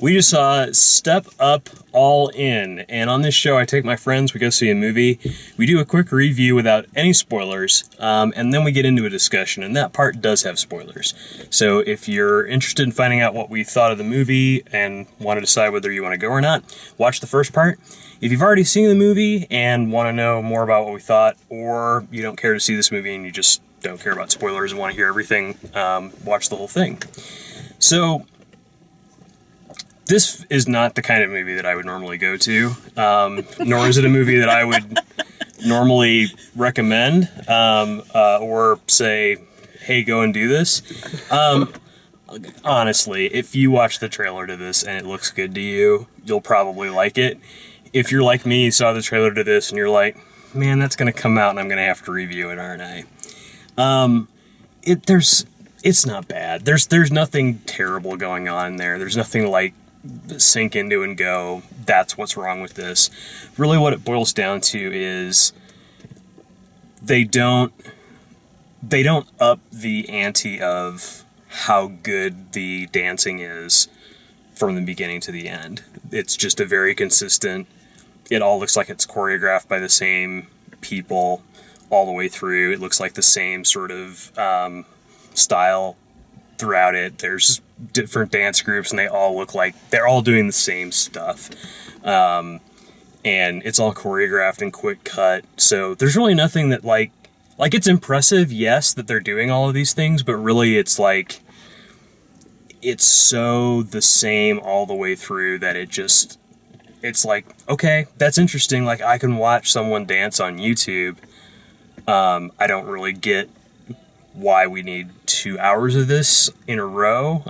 We just saw Step Up All In, and on this show I take my friends, we go see a movie, we do a quick review without any spoilers, and then we get into a discussion, and that part does have spoilers. So if you're interested in finding out what we thought of the movie and want to decide whether you want to go or not, watch the first part. If you've already seen the movie and want to know more about what we thought, or you don't care to see this movie and you just don't care about spoilers and want to hear everything, watch the whole thing. So, this is not the kind of movie that I would normally go to, nor is it a movie that I would normally recommend, or say, hey, go and do this. Honestly, if you watch the trailer to this and it looks good to you, you'll probably like it. If you're like me, you saw the trailer to this and you're like, man, that's going to come out and I'm going to have to review it, aren't I? It's not bad. There's nothing terrible going on there. There's nothing like sink into and go, that's what's wrong with this. Really what it boils down to is they don't up the ante of how good the dancing is from the beginning to the end. It's just a very consistent, it all looks like it's choreographed by the same people all the way through. It looks like the same sort of style throughout it. There's different dance groups and they all look like they're all doing the same stuff. And it's all choreographed and quick cut. So there's really nothing that like it's impressive, yes, that they're doing all of these things, but really it's like, it's so the same all the way through that it's like, okay, that's interesting. Like I can watch someone dance on YouTube. I don't really get why we need 2 hours of this in a row,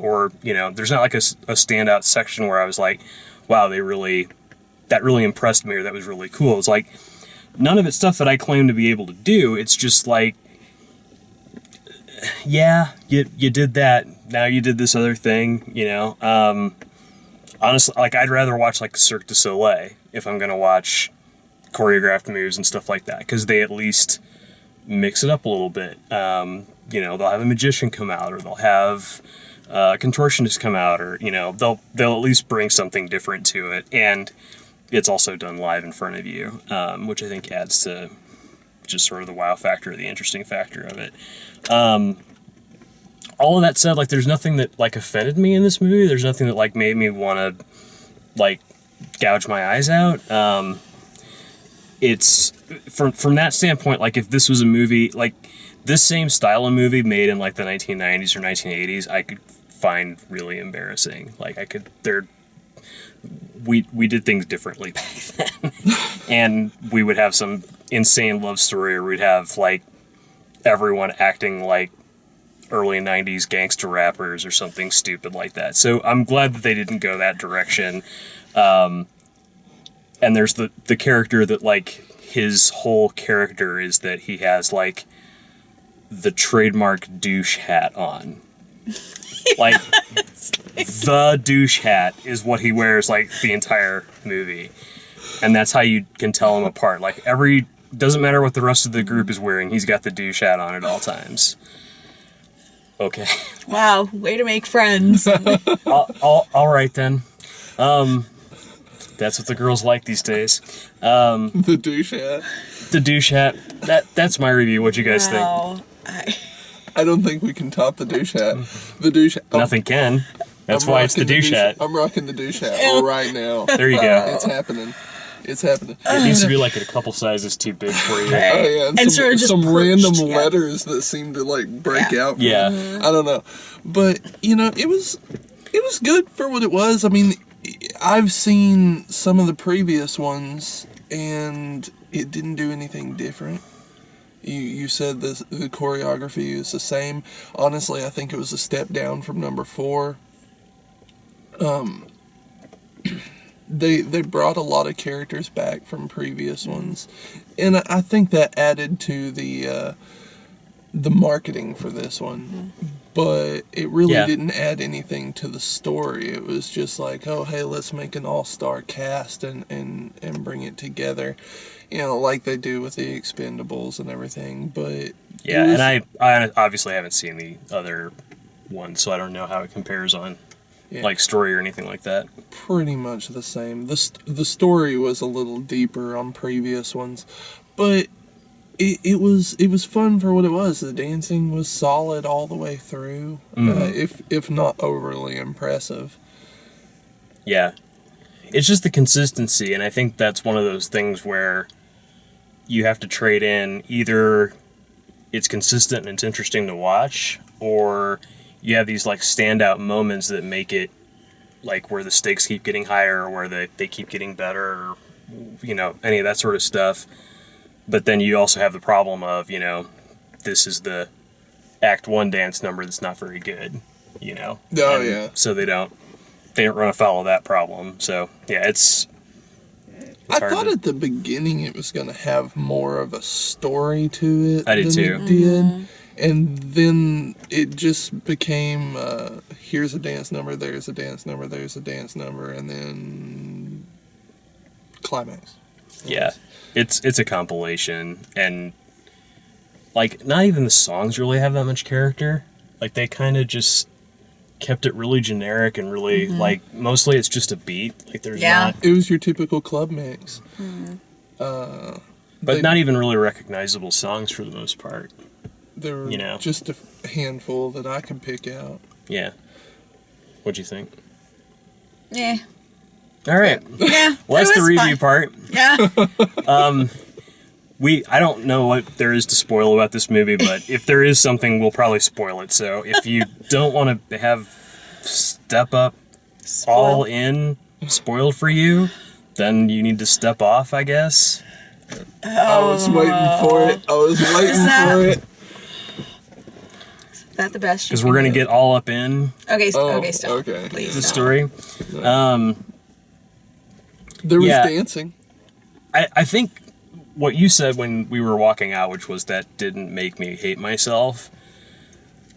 or there's not like a standout section where I was like, wow, that really impressed me, or that was really cool. It's like none of it's stuff that I claim to be able to do. It's just like, yeah, you did that, now you did this other thing, honestly, like I'd rather watch like Cirque du Soleil if I'm gonna watch choreographed moves and stuff like that, because they at least mix it up a little bit. They'll have a magician come out, or they'll have a contortionist come out, or they'll at least bring something different to it, and it's also done live in front of you, which I think adds to just sort of the wow factor, the interesting factor of it. All of that said, like there's nothing that like offended me in this movie. There's nothing that like made me want to like gouge my eyes out. It's from that standpoint, like if this was a movie, like this same style of movie made in like the 1990s or 1980s, I could find really embarrassing. Like we did things differently back then. And we would have some insane love story, or we'd have like everyone acting like early 90s gangster rappers or something stupid like that. So I'm glad that they didn't go that direction. And there's the character that, like, his whole character is that he has, like, the trademark douche hat on. Like, the douche hat is what he wears, like, the entire movie. And that's how you can tell him apart. Like, doesn't matter what the rest of the group is wearing, he's got the douche hat on at all times. Okay. Wow, way to make friends. All right, then. That's what the girls like these days. The douche hat. The douche hat. That's my review. What you guys think? I don't think we can top the douche hat. The douche hat. Nothing can. That's why it's the douche hat. I'm rocking the douche hat right now. There you go. It's happening. It's happening. It needs to be like a couple sizes too big for you. Oh yeah, and sort of just some pushed, random yeah. letters that seem to like break out. Yeah. I don't know, but it was good for what it was. I mean, I've seen some of the previous ones, and it didn't do anything different. You said the choreography is the same. Honestly, I think it was a step down from number 4. They brought a lot of characters back from previous ones, and I think that added to the marketing for this one. But it really didn't add anything to the story. It was just like, oh hey, let's make an all-star cast and bring it together, like they do with the Expendables and everything. But and I obviously haven't seen the other one, so I don't know how it compares on Yeah. like story or anything like that. Pretty much the same. The story was a little deeper on previous ones, but it was fun for what it was. The dancing was solid all the way through, if not overly impressive. Yeah. It's just the consistency, and I think that's one of those things where you have to trade in either it's consistent and it's interesting to watch, or you have these like standout moments that make it like where the stakes keep getting higher or where they keep getting better, or, you know, any of that sort of stuff. But then you also have the problem of, you know, this is the Act 1 dance number that's not very good, you know? Oh, And yeah. so they don't run afoul of that problem. So, yeah, it's I hard thought to- at the beginning it was going to have more of a story to it I did than too. it did. And then it just became, here's a dance number, there's a dance number, there's a dance number, and then climax. Yeah, it's a compilation, and like not even the songs really have that much character. Like they kind of just kept it really generic and really like mostly it's just a beat. Like there's Yeah. not, It was your typical club mix. but they- not even really recognizable songs for the most part. There were You know. just a handful that I could pick out. Yeah, what'd you think? Yeah. All right, Yeah. well that's it the was review fun. part. Yeah. I don't know what there is to spoil about this movie, but if there is something, we'll probably spoil it. So if you don't want to have Step Up all in spoiled for you, then you need to step off, I guess. I was waiting for it. I was waiting that- for it. Is that the best? Because we're going to get all up in Okay. Oh, Okay. Stop. okay. Please. the stop. story. There was Yeah. dancing. I think what you said when we were walking out, which was that didn't make me hate myself,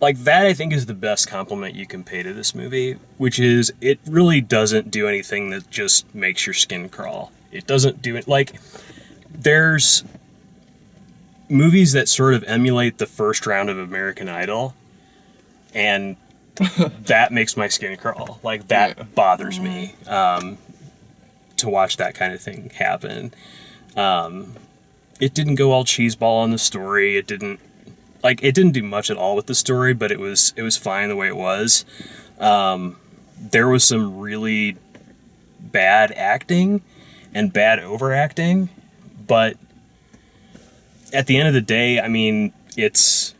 like that I think is the best compliment you can pay to this movie, which is it really doesn't do anything that just makes your skin crawl. It doesn't do it like there's movies that sort of emulate the first round of American Idol, and that makes my skin crawl. Like that Yeah. bothers me to watch that kind of thing happen. It didn't go all cheeseball on the story. It didn't do much at all with the story, but it was fine the way it was. There was some really bad acting and bad overacting, but at the end of the day, I mean, it's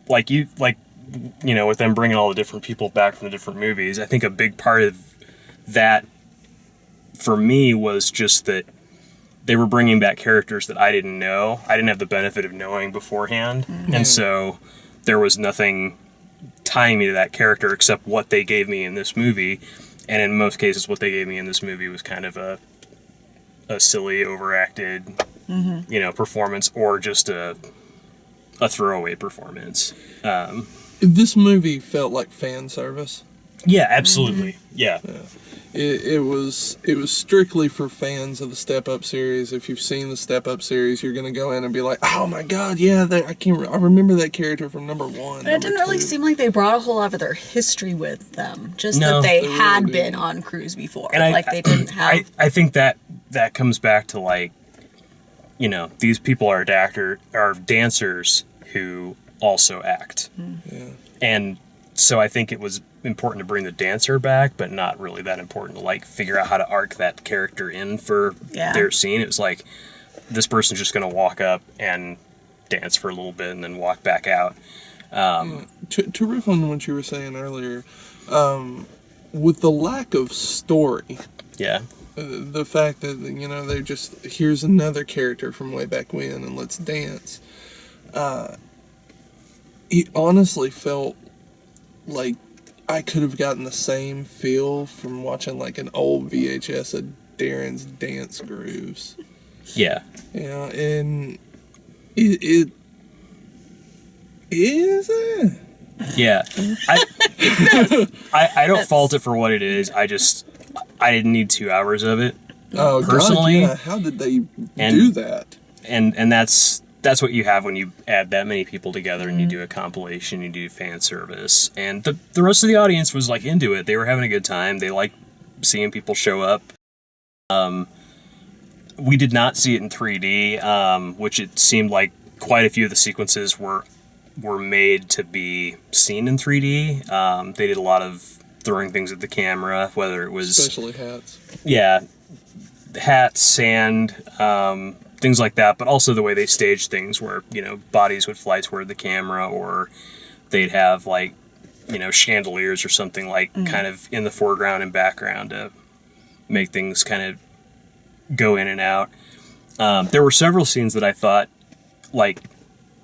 like you know, with them bringing all the different people back from the different movies, I think a big part of that for me was just that they were bringing back characters that I didn't know. I didn't have the benefit of knowing beforehand. And so there was nothing tying me to that character except what they gave me in this movie. And in most cases, what they gave me in this movie was kind of a silly, overacted, you know, performance, or just a throwaway performance. This movie felt like fan service. Yeah, absolutely. Yeah. It was strictly for fans of the Step Up series. If you've seen the Step Up series, you're gonna go in and be like, "Oh my God, yeah, I remember that character from number 1." But it didn't really seem like they brought a whole lot of their history with them. Just No. that they They really had didn't. been on cruise before. And Like they didn't have. I think that comes back to like, you know, these people are dancers who also act. Yeah. And so I think it was important to bring the dancer back, but not really that important to like figure out how to arc that character in for their scene. It was like this person's just going to walk up and dance for a little bit and then walk back out. To riff on what you were saying earlier, with the lack of story, Yeah. the fact that, you know, they just, here's another character from way back when and let's dance. It honestly felt like I could have gotten the same feel from watching like an old VHS of Darren's Dance Grooves. Yeah. You know, and it is it? Yeah. I don't fault it for what it is. I didn't need 2 hours of it. Oh, Personally, God, yeah. How did they and- do that? And that's that's what you have when you add that many people together and you do a compilation, you do fan service. And the rest of the audience was like into it. They were having a good time. They liked seeing people show up. We did not see it in 3D, which it seemed like quite a few of the sequences were made to be seen in 3D. They did a lot of throwing things at the camera, whether it was... Especially hats. Yeah, hats, sand, things like that, but also the way they staged things where, you know, bodies would fly toward the camera, or they'd have, like, you know, chandeliers or something, like, kind of in the foreground and background to make things kind of go in and out. There were several scenes that I thought, like,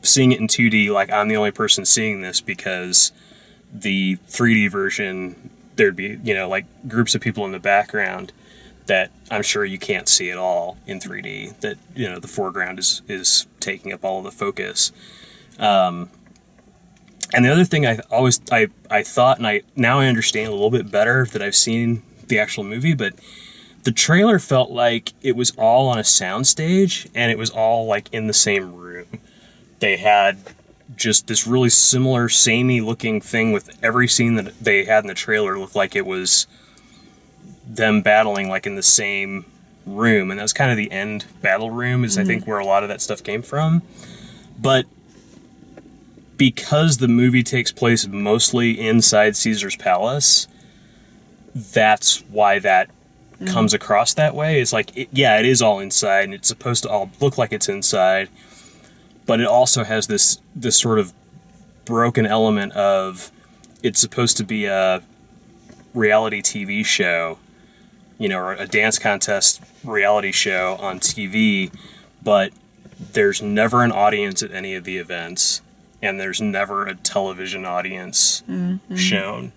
seeing it in 2D, like, I'm the only person seeing this, because the 3D version, there'd be, you know, like, groups of people in the background that I'm sure you can't see at all in 3D, that, you know, the foreground is taking up all of the focus. And the other thing I thought, and now I understand a little bit better that I've seen the actual movie, but the trailer felt like it was all on a soundstage, and it was all, like, in the same room. They had just this really similar, samey looking thing with every scene that they had in the trailer looked like it was them battling, like, in the same room. And that was kind of the end battle room, is I think where a lot of that stuff came from. But because the movie takes place mostly inside Caesar's Palace, that's why that comes across that way. It's like, it is all inside, and it's supposed to all look like it's inside, but it also has this sort of broken element of, it's supposed to be a reality TV show, you know, or a dance contest reality show on TV, but there's never an audience at any of the events, and there's never a television audience shown.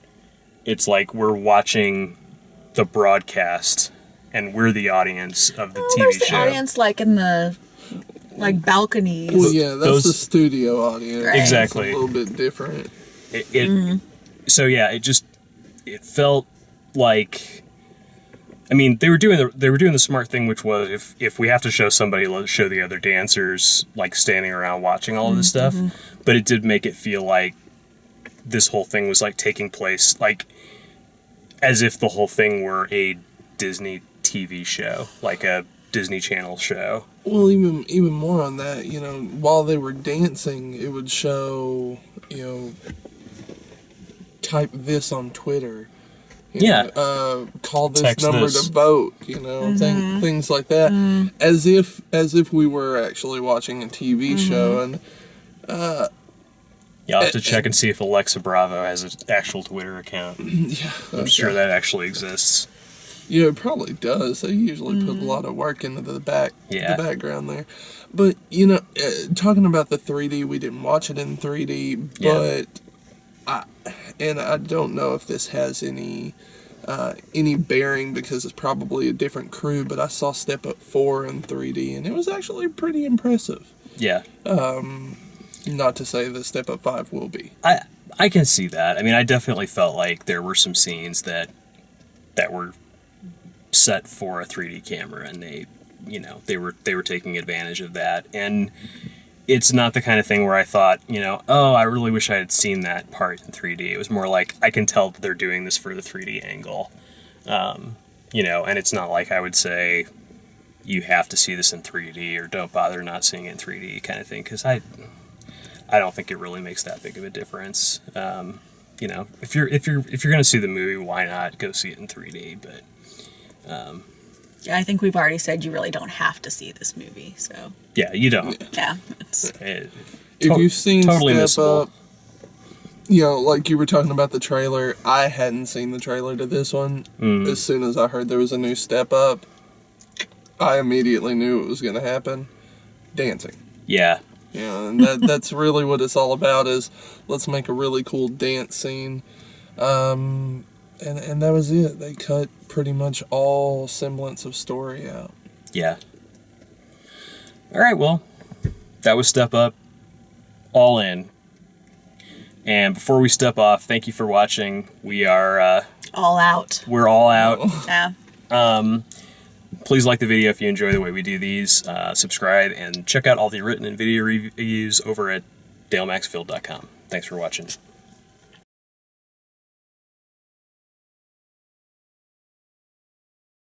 It's like we're watching the broadcast, and we're the audience of the TV there's show. The audience, like, in the, like, balconies. Well, yeah, that's the studio audience. Right. Exactly. It's a little bit different. So yeah, it felt like, I mean, they were doing the smart thing, which was, if we have to show somebody, let's show the other dancers, like, standing around watching all of this stuff. But it did make it feel like this whole thing was, like, taking place, like, as if the whole thing were a Disney TV show, like a Disney Channel show. Well, even more on that, you know, while they were dancing, it would show, you know, type this on Twitter. You know, call this Text number this. to vote, you know, things like that, as if we were actually watching a TV show. And You'll have to check and see if Alexa Bravo has an actual Twitter account. I'm sure that actually exists. Yeah, it probably does. They usually put a lot of work into the background there. But, you know, talking about the 3D, we didn't watch it in 3D, but I don't know if this has any bearing, because it's probably a different crew, but I saw Step Up 4 in 3D, and it was actually pretty impressive. Yeah. Not to say that Step Up 5 will be. I can see that. I mean, I definitely felt like there were some scenes that were set for a 3D camera, and they were taking advantage of that. And it's not the kind of thing where I thought, you know, oh, I really wish I had seen that part in 3D. It was more like, I can tell that they're doing this for the 3D angle. You know, and it's not like I would say, you have to see this in 3D, or don't bother not seeing it in 3D kind of thing, because I don't think it really makes that big of a difference. You know, if you're gonna see the movie, why not go see it in 3D? But Yeah, I think we've already said you really don't have to see this movie, so. yeah, you don't. Yeah. It's, If you've seen totally Step missable. Up, you know, like you were talking about the trailer, I hadn't seen the trailer to this one. As soon as I heard there was a new Step Up, I immediately knew it was going to happen. Dancing. Yeah. Yeah, and that's really what it's all about, is let's make a really cool dance scene. And that was it. They cut pretty much all semblance of story out. Yeah. All right, well, that was Step Up. All in. And before we step off, thank you for watching. We are all out. we're all out. Yeah. Please like the video if you enjoy the way we do these. Subscribe and check out all the written and video reviews over at DaleMaxfield.com. Thanks for watching.